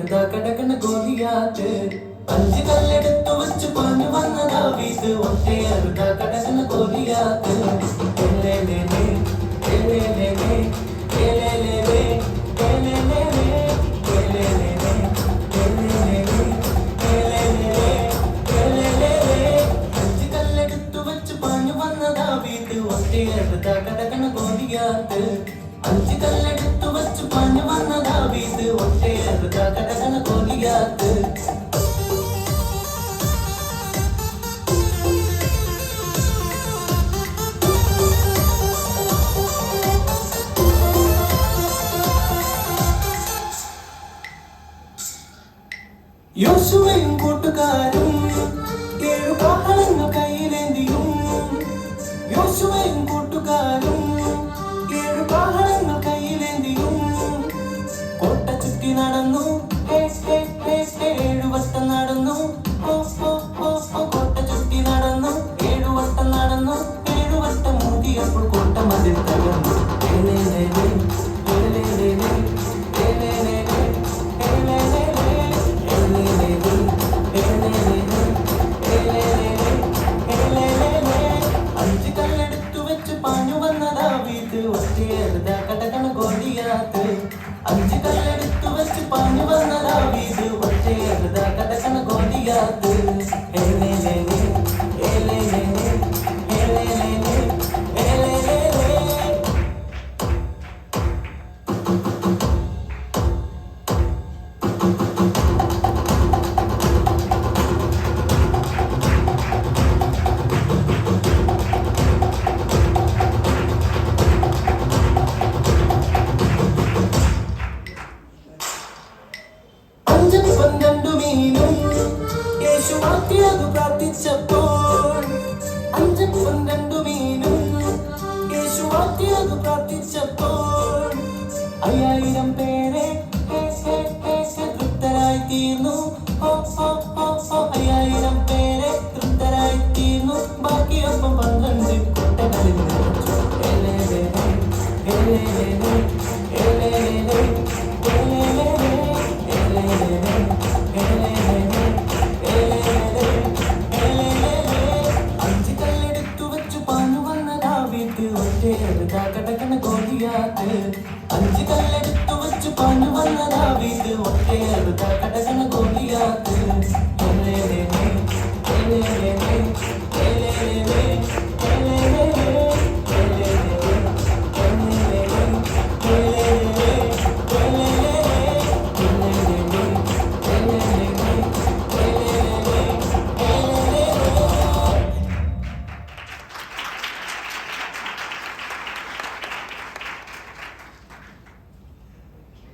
ഒറ്റയെടുത്ത കടകന ഗോലിയാത്ത് അഞ്ച് കല്ലെടുത്തു വെച്ച് പാഞ്ഞു വന്ന ദാവീദ് ഒറ്റയെടുത്ത കടകന ഗോലിയാത്ത് അഞ്ച് കല്ലെടുത്തു വെച്ച് പാഞ്ഞു വന്ന ദാവീദ് ഒറ്റയെടുത്ത കടകന ഗോലിയാത്ത് അഞ്ച് കല്ലെടുത്തു വെച്ച് പാഞ്ഞു വന്ന ദാവീദ് ഒറ്റയെടുത്ത കടകന ഗോലിയാത്ത് യോശുവയും കൂട്ടുകാരും ഏഴു കാഹളങ്ങൾ കയ്യിലേന്തിയും യോശുവയും കൂട്ടുകാരും ഏഴു കാഹളങ്ങൾ കയ്യിലേന്തിയും കോട്ട ചുറ്റി നടന്നു ഏഴുവട്ടം നടന്നു കോട്ട ചുറ്റി നടന്നു ഏഴുവട്ടം നടന്നു ഏഴുവട്ടം മൂടിയപ്പോൾ കോട്ട മതിൽ തകർന്നു ഒറ്റയെടുത്ത കടകന ഗോലിയാത്ത് അഞ്ച് കല്ലെടുത്തു വെച്ച് പാഞ്ഞു വന്ന ദാവീദ് ഒറ്റയെടുത്ത കടകന ഗോലിയാത്ത് യേശു മാറ്റിയതു പ്രാർത്ഥിച്ചപ്പോൾ അഞ്ചപ്പം രണ്ടു മീനും യേശു മാറ്റിയതു പ്രാർത്ഥിച്ചപ്പോൾ 5000 പേരെ തൃപ്തരായി തീർന്നു 5000 പേരെ തൃപ്തരായി തീർന്നു ബാക്കിയൊപ്പം 12 കൊട്ടകളിൽ ഒറ്റയെടുത്ത കടകന ഗോലിയാത്ത് അഞ്ച് കല്ലെടുത്തു വെച്ച് പാഞ്ഞു വന്ന ദാവീദ് ഒറ്റയെടുത്ത കടകന